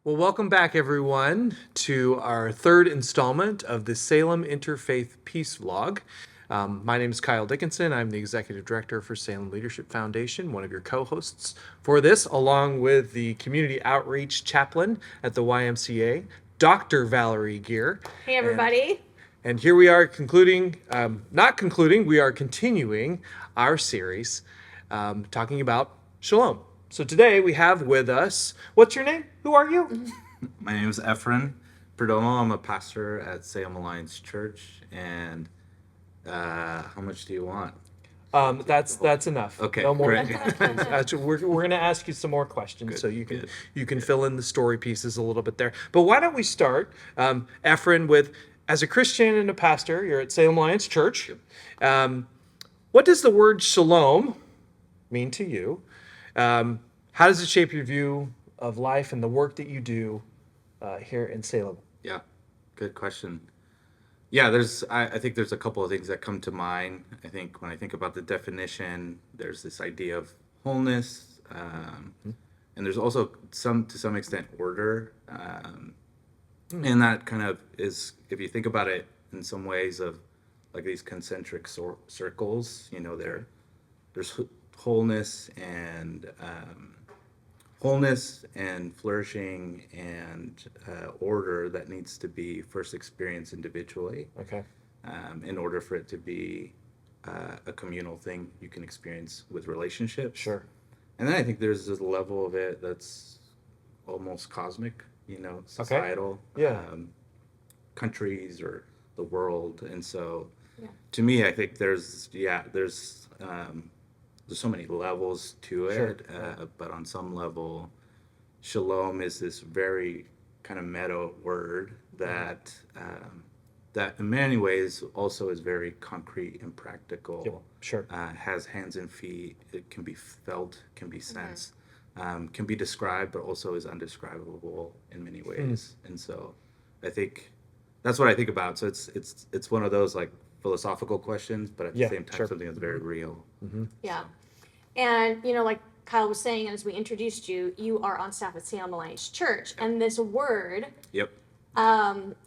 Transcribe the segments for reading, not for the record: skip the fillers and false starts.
Well, welcome back, everyone, to our third installment of the Salem Interfaith Peace Vlog. My name is Kyle Dickinson. I'm the Executive Director for Salem Leadership Foundation, one of your co-hosts for this, along with the Community Outreach Chaplain at the YMCA, Dr. Valerie Geer. Hey, everybody. And here we are we are continuing our series talking about shalom. So today we have with us, what's your name? Who are you? My name is Efrain Perdomo. I'm a pastor at Salem Alliance Church. And how much do you want? That's enough. Okay, No more. great. We're going to ask you some more questions, Good, so you can good. fill in the story pieces a little bit there. But why don't we start, Efrain, with, as a Christian and a pastor, you're at Salem Alliance Church. What does the word shalom mean to you? How does it shape your view of life and the work that you do here in Salem? Yeah, good question. Yeah, I think there's a couple of things that come to mind. I think when I think about the definition, there's this idea of wholeness, and there's also to some extent, order. And that kind of is, if you think about it in some ways of like these concentric circles, there's wholeness and flourishing and order that needs to be first experienced individually. Okay. In order for it to be a communal thing you can experience with relationships. Sure. And then I think there's this level of it that's almost cosmic, societal. Okay. Yeah. Countries or the world. And so Yeah. to me, I think there's so many levels to it, Sure. but on some level, shalom is this very kind of meta word that that in many ways also is very concrete and practical. Yep. Sure. Has hands and feet. It can be felt, can be sensed, can be described, but also is undescribable in many ways. And so, I think that's what I think about. So it's one of those like philosophical questions, but at the same time, sure. something that's very real. Yeah. And, like Kyle was saying, as we introduced you, you are on staff at Salem Alliance Church. And this word, Yep.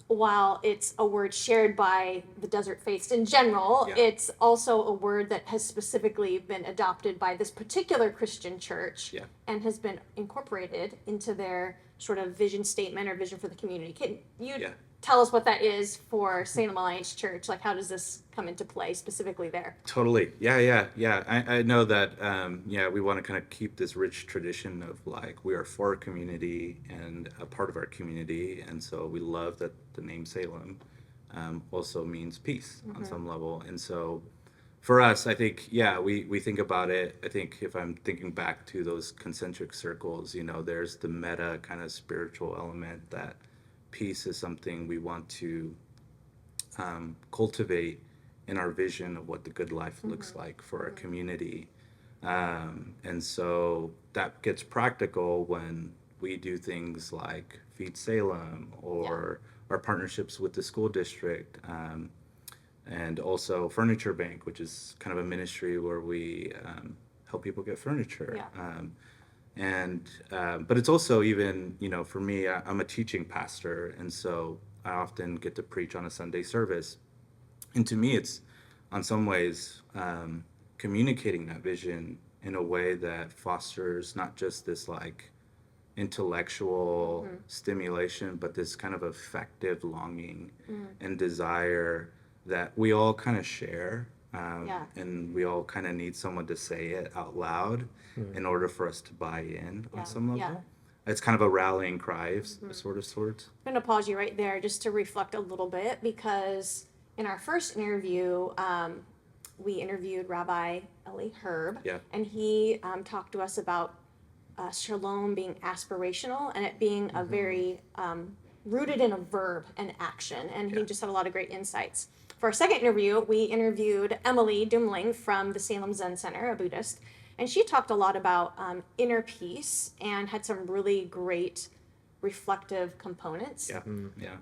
while it's a word shared by the desert faiths in general, Yeah. it's also a word that has specifically been adopted by this particular Christian church Yeah. and has been incorporated into their sort of vision statement or vision for the community. Can you Yeah. tell us what that is for Salem Alliance Church? Like, how does this come into play specifically there? Totally. Yeah. I know that, we want to kind of keep this rich tradition of like, we are for our community and a part of our community. And so we love that the name Salem also means peace on some level. And so for us, I think, we think about it. I think if I'm thinking back to those concentric circles, there's the meta kind of spiritual element that peace is something we want to cultivate in our vision of what the good life looks like for our community. And so that gets practical when we do things like Feed Salem or our partnerships with the school district, and also Furniture Bank, which is kind of a ministry where we help people get furniture. But it's also even, for me, I'm a teaching pastor, and so I often get to preach on a Sunday service. And to me, it's, on some ways, communicating that vision in a way that fosters not just this like intellectual stimulation, but this kind of affective longing and desire that we all kind of share. And we all kind of need someone to say it out loud in order for us to buy in on some level. Yeah. It's kind of a rallying cry of sorts. I'm going to pause you right there just to reflect a little bit, because in our first interview, we interviewed Rabbi Eli Herb, and he talked to us about shalom being aspirational and it being a very rooted in a verb and action, and he just had a lot of great insights. For our second interview, we interviewed Emily Dumling from the Salem Zen Center, a Buddhist, and she talked a lot about inner peace and had some really great reflective components.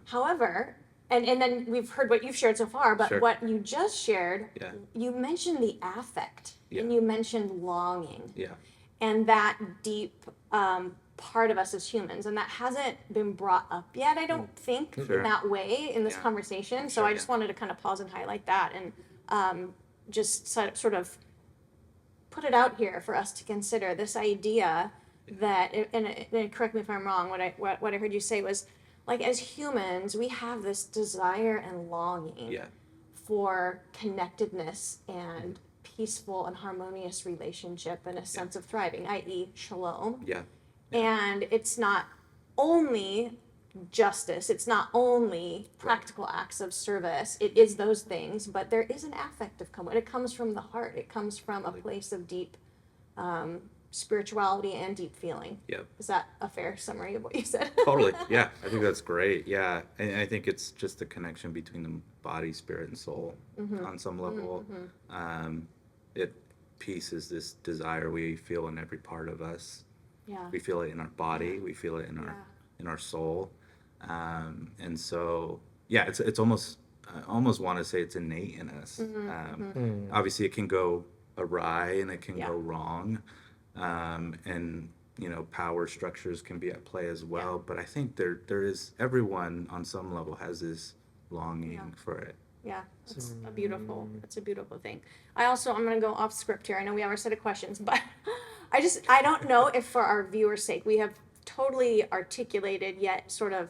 However, and then we've heard what you've shared so far, but what you just shared, you mentioned the affect and you mentioned longing. And that deep part of us as humans, and that hasn't been brought up yet, I don't think, Sure. in that way in this conversation. So Sure, I just wanted to kind of pause and highlight that, and just sort of put it out here for us to consider this idea that, and correct me if I'm wrong, what I heard you say was, like, as humans, we have this desire and longing for connectedness and peaceful and harmonious relationship and a sense of thriving, i.e. shalom. And it's not only justice, it's not only practical acts of service, it is those things, but there is an affective component. It comes from the heart. It comes from a place of deep spirituality and deep feeling. Is that a fair summary of what you said? Totally. Yeah, I think that's great. Yeah, and I think it's just the connection between the body, spirit, and soul on some level. Peace is this desire we feel in every part of us. We feel it in our body. We feel it in our soul. And so, it's almost, I almost want to say it's innate in us. Obviously, it can go awry and it can go wrong. And, power structures can be at play as well. But I think there is, everyone on some level has this longing for it. It's a beautiful thing. I'm going to go off script here. I know we have our set of questions, but I don't know if for our viewers' sake, we have totally articulated yet sort of,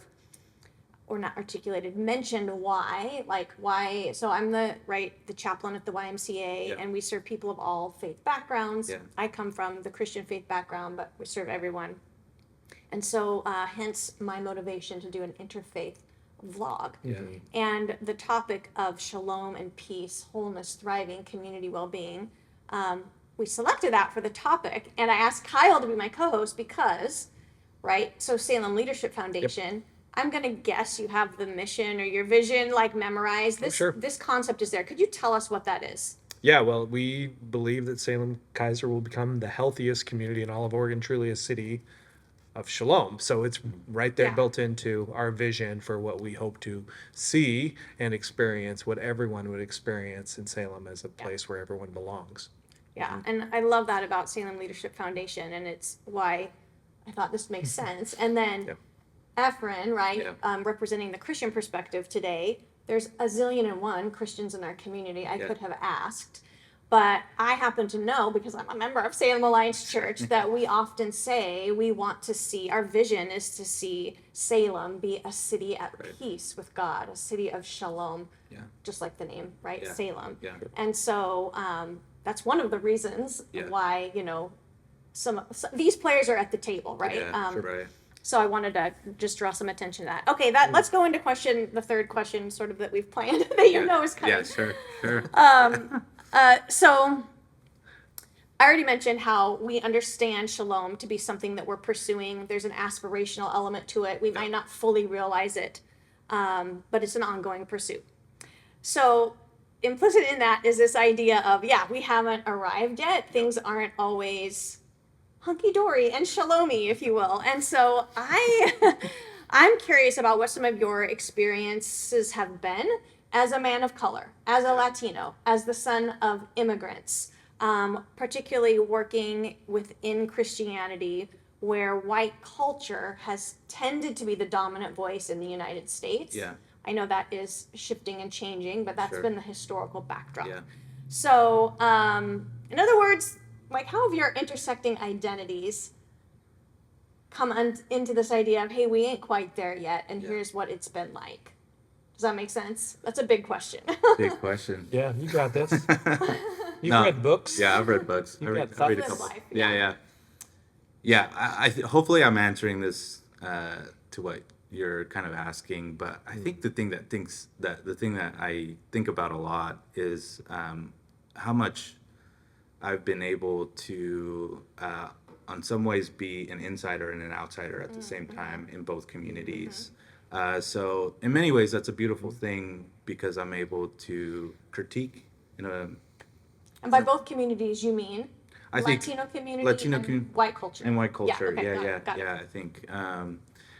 or not articulated, mentioned why, so I'm the chaplain at the YMCA, and we serve people of all faith backgrounds. I come from the Christian faith background, but we serve everyone. And so, hence my motivation to do an interfaith vlog. And the topic of shalom and peace, wholeness, thriving, community well-being, we selected that for the topic, and I asked Kyle to be my co-host because, so Salem Leadership Foundation, I'm going to guess you have the mission or your vision memorized. This concept is there. Could you tell us what that is? Yeah, well, we believe that Salem Kaiser will become the healthiest community in all of Oregon, truly a city of shalom. So it's right there built into our vision for what we hope to see and experience, what everyone would experience in Salem as a place where everyone belongs. And I love that about Salem Leadership Foundation, and it's why I thought this makes sense. And then Efrain, representing the Christian perspective today, there's a zillion and one Christians in our community I could have asked. But I happen to know, because I'm a member of Salem Alliance Church, that we often say we want to see, our vision is to see Salem be a city at peace with God, a city of shalom, just like the name, Salem. And so that's one of the reasons why, some these players are at the table, So I wanted to just draw some attention to that. Okay, let's go into the third question sort of that we've planned that is coming. Sure. So I already mentioned how we understand shalom to be something that we're pursuing. There's an aspirational element to it. We might not fully realize it, but it's an ongoing pursuit. So implicit in that is this idea of, we haven't arrived yet. Things aren't always hunky-dory and shalomy, if you will. And so I'm curious about what some of your experiences have been as a man of color, as a Latino, as the son of immigrants, particularly working within Christianity, where white culture has tended to be the dominant voice in the United States. I know that is shifting and changing, but that's been the historical backdrop. So, in other words, how have your intersecting identities come into this idea of, hey, we ain't quite there yet, and here's what it's been like? Does that make sense? That's a big question. Big question. Yeah, you got this. You've read books. Yeah, I've read books. I read a couple. Life, I hopefully I'm answering this to what you're kind of asking, but I think the thing that I think about a lot is how much I've been able to, on some ways, be an insider and an outsider at the same time in both communities. So in many ways, that's a beautiful thing because I'm able to critique And by both communities, you mean Latino community and white culture. And white culture, Got it. I think.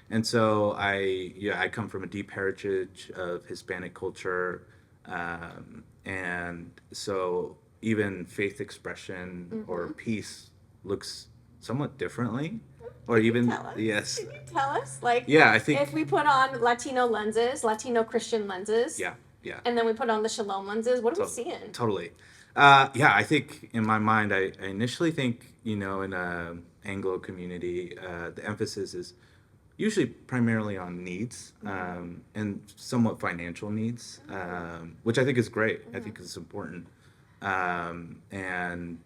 And so I come from a deep heritage of Hispanic culture, and so even faith expression or peace looks somewhat differently or even Tell us. yes, Can you tell us, like, yeah, I think if we put on Latino lenses, Latino Christian lenses, yeah. and then we put on the shalom lenses, what are we To- seeing? Totally. Yeah, I think in my mind, I initially think, in a Anglo community, the emphasis is usually primarily on needs, and somewhat financial needs, which I think is great. I think it's important. And,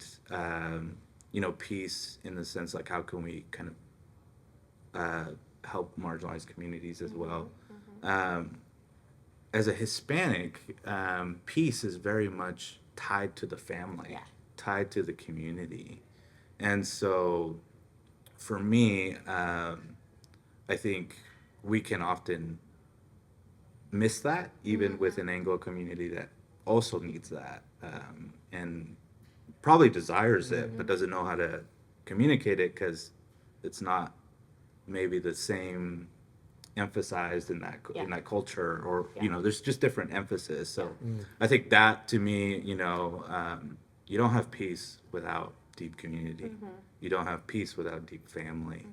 peace in the sense, like, how can we kind of help marginalized communities as well. As a Hispanic, peace is very much tied to the family, Yeah. tied to the community. And so for me, I think we can often miss that, even with an Anglo community that also needs that, and probably desires it, but doesn't know how to communicate it because it's not maybe the same emphasized in that culture, or there's just different emphasis. So I think that, to me, you don't have peace without deep community. You don't have peace without deep family.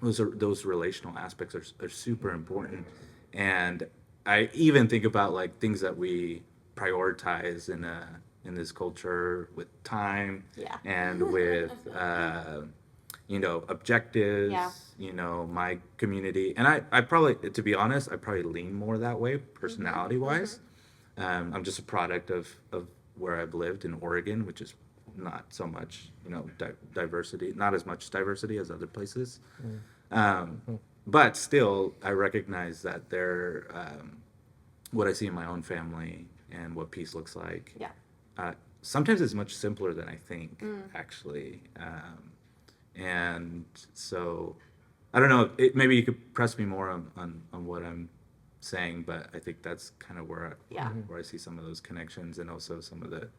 Those relational aspects are super important. And I even think about, like, things that we prioritize in this culture with time, and with objectives. My community, and I probably, to be honest, I probably lean more that way personality wise. I'm just a product of where I've lived in Oregon, which is not so much, diversity, not as much diversity as other places. But still, I recognize that what I see in my own family and what peace looks like. Sometimes it's much simpler than I think, actually. And so, I don't know, maybe you could press me more on what I'm saying, but I think that's kind of where I see some of those connections, and also some of the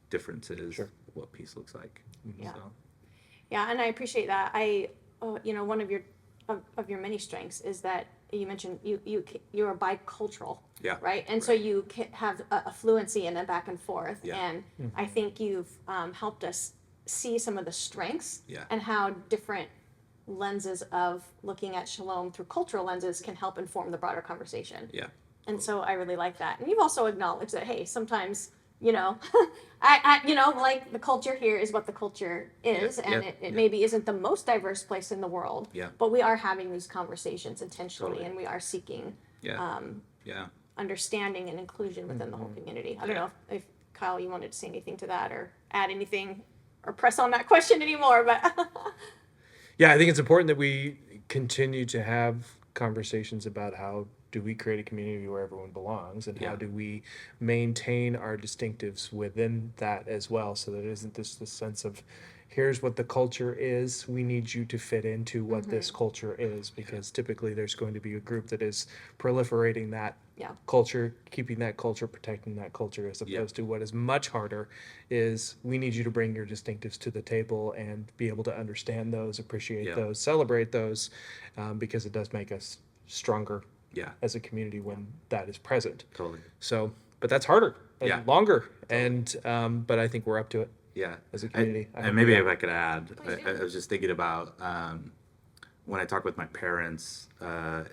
differences of what peace looks like. Yeah. So. Yeah, and I appreciate that. One of your many strengths is that you mentioned you're bicultural, right? And so you have a fluency in a back and forth, and I think you've helped us see some of the strengths and how different lenses of looking at shalom through cultural lenses can help inform the broader conversation. And so I really like that. And you've also acknowledged that, hey, sometimes, like, the culture here is what the culture is, and it maybe isn't the most diverse place in the world, but we are having these conversations intentionally, and we are seeking understanding and inclusion within the whole community. I don't know if Kyle, you wanted to say anything to that, or add anything, or press on that question anymore, but Yeah, I think it's important that we continue to have conversations about how do we create a community where everyone belongs, and how do we maintain our distinctives within that as well, so that it isn't this sense of, here's what the culture is, we need you to fit into what this culture is, because typically there's going to be a group that is proliferating that culture, keeping that culture, protecting that culture, as opposed to what is much harder is, we need you to bring your distinctives to the table and be able to understand those, appreciate those, celebrate those, because it does make us stronger as a community when that is present. Totally. So, but that's harder and longer, and but I think we're up to it. As a community. And maybe if I could add, I was just thinking about, when I talk with my parents,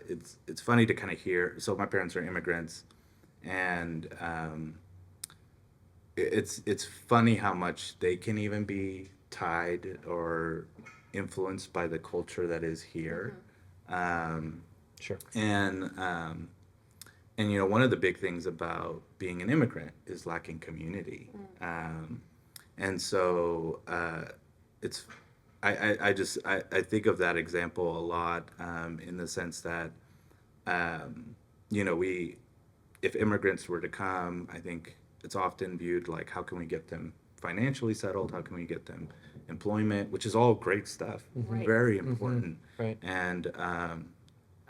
it's funny to kind of hear. So my parents are immigrants, and it's funny how much they can even be tied or influenced by the culture that is here. Sure. And one of the big things about being an immigrant is lacking community. And so I think of that example a lot, in the sense that if immigrants were to come, I think it's often viewed like, how can we get them financially settled? How can we get them employment? Which is all great stuff, very important. Right. And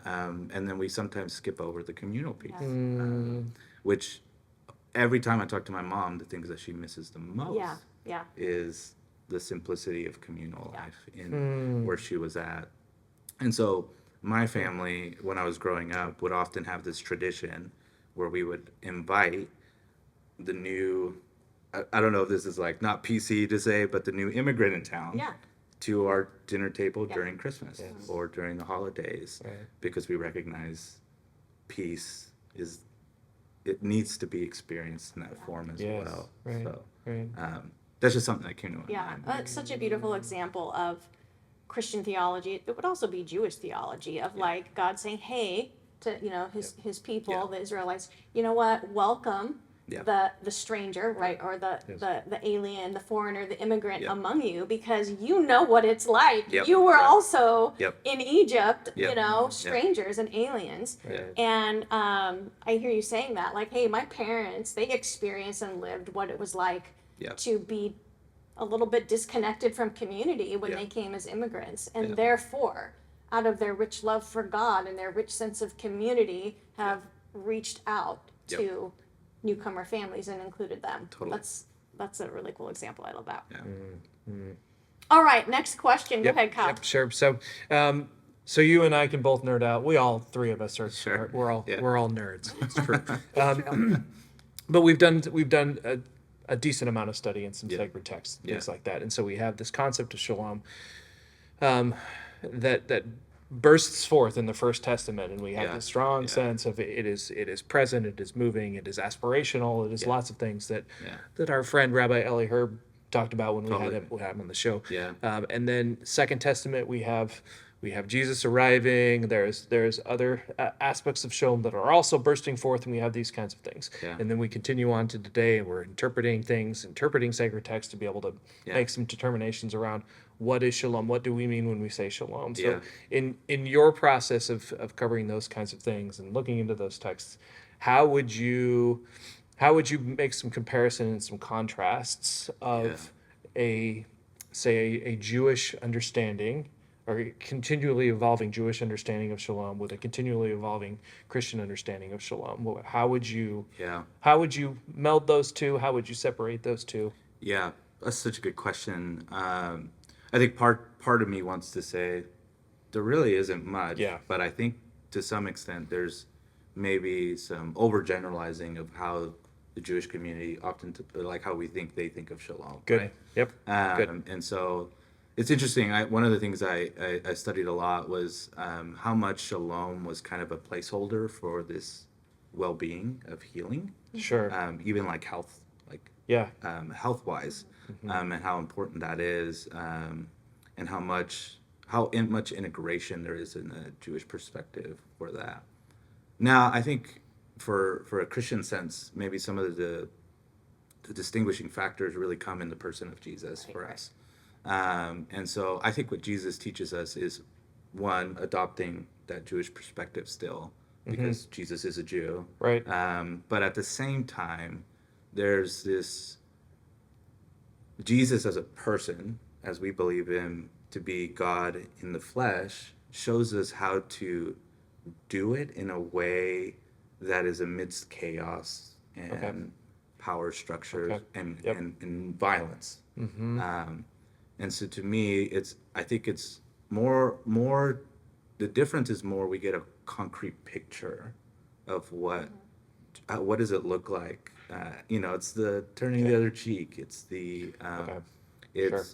then we sometimes skip over the communal piece, which every time I talk to my mom, the things that she misses the most is the simplicity of communal life in where she was at. And so my family, when I was growing up, would often have this tradition where we would invite the new, I don't know if this is, like, not PC to say, but the new immigrant in town to our dinner table Yeah. during Christmas or during the holidays, because we recognize peace it needs to be experienced in that form as well. Right. So Right. that's just something that came to my Yeah, mind. it's such a beautiful example of Christian theology. It would also be Jewish theology of like God saying, "Hey," to his people, the Israelites. You know what? Welcome the stranger, right, or the alien, the foreigner, the immigrant among you, because you know what it's like. You were also in Egypt, strangers and aliens. And I hear you saying that, like, hey, my parents, they experienced and lived what it was like to be a little bit disconnected from community when they came as immigrants, and therefore, out of their rich love for God and their rich sense of community, have reached out to newcomer families and included them. Totally. That's a really cool example. I love that. Yeah. All right, next question. Go ahead, Kyle. Sure. So you and I can both nerd out. We all three of us are we're all nerds. It's true. But we've done a decent amount of study in some sacred texts, things like that, and so we have this concept of shalom that bursts forth in the First Testament, and we have this strong sense of it is present, it is moving, it is aspirational, it is lots of things that our friend Rabbi Eli Herb talked about when we had him on the show. And then Second Testament, we have Jesus arriving. There's other aspects of shalom that are also bursting forth, and we have these kinds of things. And then we continue on to today, and we're interpreting sacred text to be able to make some determinations around what is shalom, what do we mean when we say shalom. So in your process of covering those kinds of things and looking into those texts, how would you make some comparison and some contrasts of a Jewish understanding or a continually evolving Jewish understanding of shalom with a continually evolving Christian understanding of shalom? How would you meld those two? How would you separate those two? Yeah, that's such a good question. I think part of me wants to say there really isn't much, but I think to some extent there's maybe some overgeneralizing of how the Jewish community often, like how they think of shalom. Good. Right? Yep. Good. And so it's interesting. One of the things I studied a lot was how much shalom was kind of a placeholder for this well-being of healing. Sure. Even like health, health-wise, and how important that is, and how much integration there is in the Jewish perspective for that. Now, I think for a Christian sense, maybe some of the distinguishing factors really come in the person of Jesus for us. And so I think what Jesus teaches us is, one, adopting that Jewish perspective still, because Jesus is a Jew. Right. But at the same time, there's this Jesus as a person, as we believe him to be God in the flesh, shows us how to do it in a way that is amidst chaos and power structures and violence. And so to me, I think it's more, the difference is more we get a concrete picture of what does it look like. It's the turning the other cheek. It's the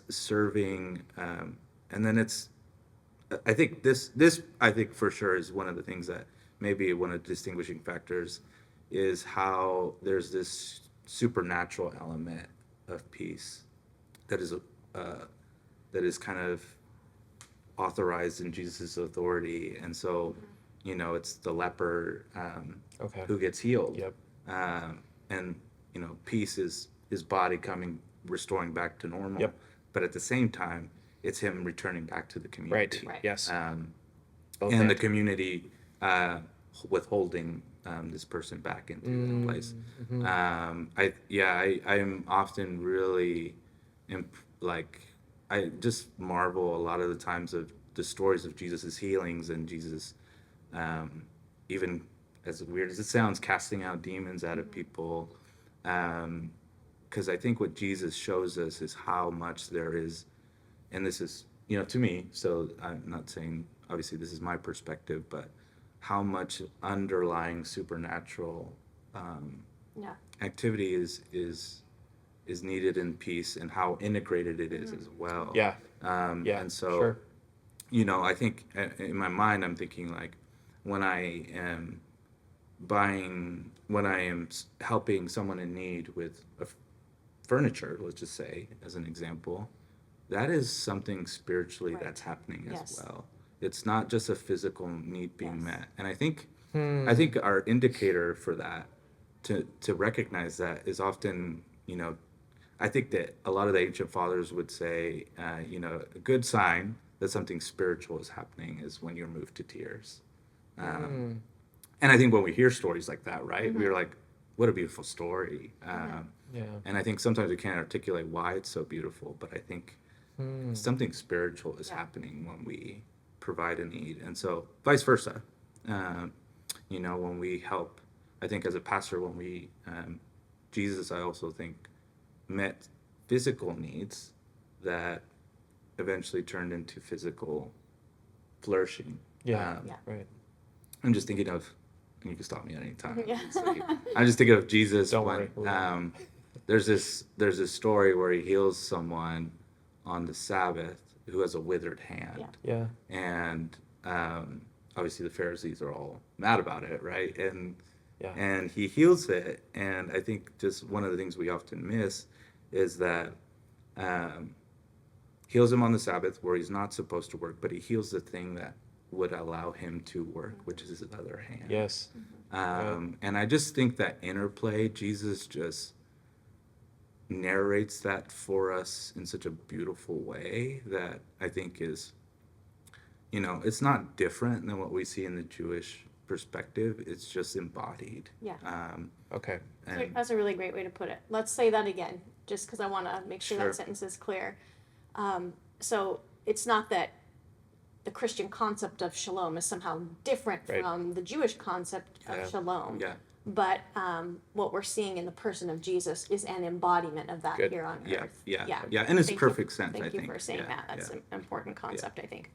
serving, and then it's. I think this I think for sure is one of the things that maybe one of the distinguishing factors is how there's this supernatural element of peace that is kind of authorized in Jesus' authority, and so it's the leper who gets healed. Yep. And peace is his body restoring back to normal. Yep. But at the same time, it's him returning back to the community. Right. Yes. And the community withholding this person back into that place. I am often really I just marvel a lot of the times of the stories of Jesus' healings and Jesus, even as weird as it sounds, casting out demons out of people. Because I think what Jesus shows us is how much there is, and this is, to me, so I'm not saying, obviously this is my perspective, but how much underlying supernatural activity is needed in peace, and how integrated it is as well. And so, sure. I think in my mind, I'm thinking like when I am helping someone in need with furniture, let's just say, as an example, that is something spiritually Right. that's happening as Yes. well. It's not just a physical need being Yes. met. And I think our indicator for that, to recognize that, is often, I think that a lot of the ancient fathers would say, a good sign that something spiritual is happening is when you're moved to tears. And I think when we hear stories like that, right, we're like, what a beautiful story. Yeah. And I think sometimes we can't articulate why it's so beautiful, but I think something spiritual is happening when we provide a need. And so vice versa. When we help, I think as a pastor, when we, Jesus, I also think, met physical needs that eventually turned into physical flourishing. Yeah. Yeah. Right. I'm just thinking of, and you can stop me at any time. Yeah. I'm just thinking of Jesus Don't when worry. there's this story where he heals someone on the Sabbath who has a withered hand. Yeah. Yeah. And obviously the Pharisees are all mad about it, right? Yeah. And he heals it. And I think just one of the things we often miss is that heals him on the Sabbath where he's not supposed to work, but he heals the thing that would allow him to work, which is his other hand. Yes. And I just think that interplay, Jesus just narrates that for us in such a beautiful way that I think is, it's not different than what we see in the Jewish perspective. It's just embodied. Yeah. Okay. And That's a really great way to put it. Let's say that again, just because I want to make sure Sure. that sentence is clear. So it's not that the Christian concept of shalom is somehow different Right. from the Jewish concept of Yeah. shalom. Yeah. But what we're seeing in the person of Jesus is an embodiment of that Good. here on Yeah, earth. yeah, yeah, in its Thank perfect you. sense, Thank I you think. for saying Yeah, that. That's yeah. an important concept, I think.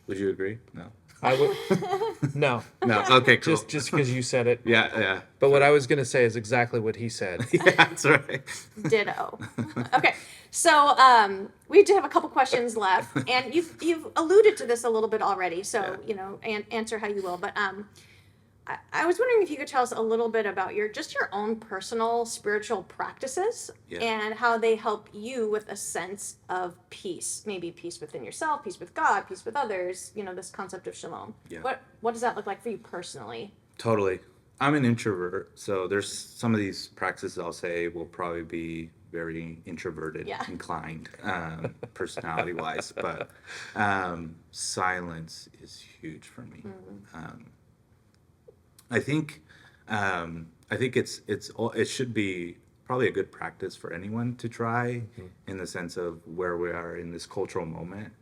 Would you agree? No. I would. No. No. Okay. Cool. Just because you said it. Yeah. Yeah. But what I was going to say is exactly what he said. Yeah. That's right. Ditto. Okay, so we do have a couple questions left, and you've alluded to this a little bit already. So and answer how you will. But I was wondering if you could tell us a little bit about your own personal spiritual practices Yeah. and how they help you with a sense of peace, maybe peace within yourself, peace with God, peace with others. This concept of shalom. Yeah. What does that look like for you personally? Totally. I'm an introvert, so there's some of these practices I'll say will probably be very introverted Yeah. inclined, personality wise, but silence is huge for me. I think it should be probably a good practice for anyone to try, in the sense of where we are in this cultural moment.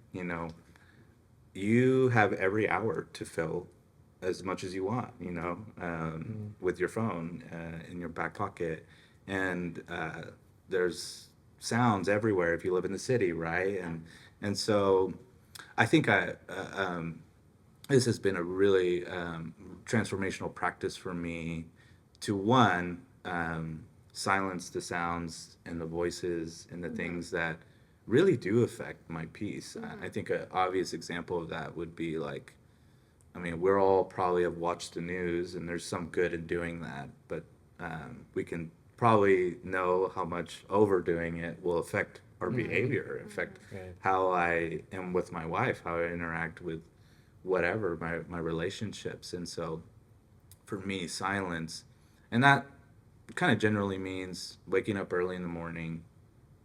You have every hour to fill as much as you want, with your phone in your back pocket, and there's sounds everywhere if you live in the city, right? And so I think this has been a really transformational practice for me to silence the sounds and the voices and the things that really do affect my peace. I think an obvious example of that would be like, we're all probably have watched the news, and there's some good in doing that, but we can probably know how much overdoing it will affect our behavior, affect Right. how I am with my wife, how I interact with whatever, my relationships. And so for me, silence, and that kind of generally means waking up early in the morning,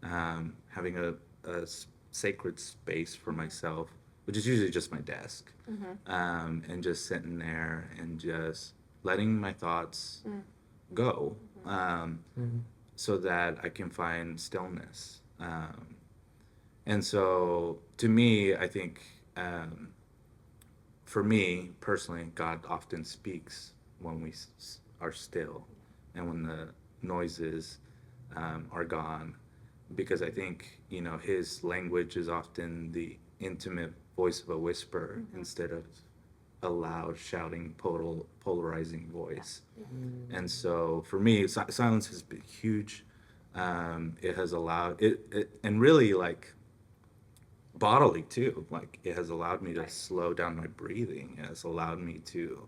having a sacred space for myself, which is usually just my desk, and just sitting there and just letting my thoughts go, so that I can find stillness. And so to me, I think, for me personally, God often speaks when we are still and when the noises are gone, because I think, his language is often the intimate voice of a whisper instead of a loud, shouting, polarizing voice. And so for me, silence has been huge. It has allowed it, and really, like, bodily too. Like it has allowed me to slow down my breathing. It has allowed me to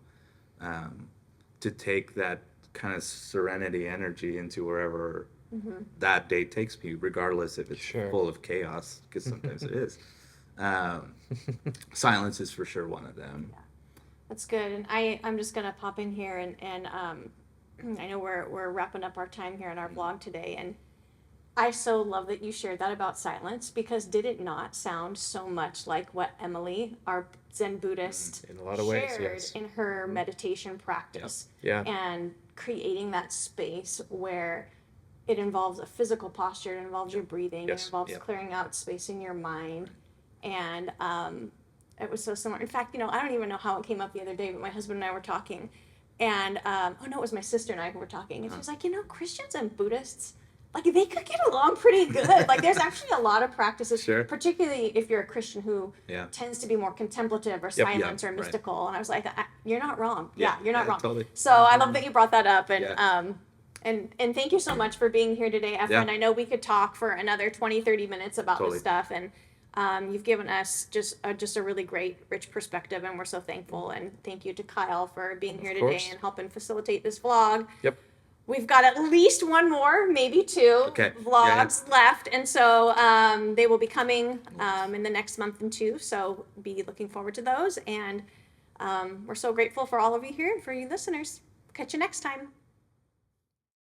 take that kind of serenity energy into wherever that day takes me, regardless if it's full of chaos, because sometimes it is. Silence is for sure one of them. Yeah. That's good. And I'm just gonna pop in here and I know we're wrapping up our time here on our blog today, and I so love that you shared that about silence, because did it not sound so much like what Emily, our Zen Buddhist, in a lot of ways, shared yes. in her meditation practice? Yeah. And creating that space where it involves a physical posture, it involves your breathing, Yes. it involves Yeah. clearing out space in your mind. And it was so similar. In fact, I don't even know how it came up the other day, but my husband and I were talking. And, it was my sister and I who were talking. And she was like, Christians and Buddhists, like, they could get along pretty good. Like, there's actually a lot of practices, particularly if you're a Christian who tends to be more contemplative or silent or mystical. Right. And I was like, you're not wrong. Yeah, you're not wrong. Totally. So I love that you brought that up. And, and thank you so much for being here today, Efrain. Yeah. I know we could talk for another 20, 30 minutes about this stuff. And you've given us just a really great, rich perspective, and we're so thankful. And thank you to Kyle for being here today and helping facilitate this vlog. Yep. We've got at least one more, maybe two vlogs left. And so they will be coming in the next month and two. So be looking forward to those. And we're so grateful for all of you here and for you listeners. Catch you next time.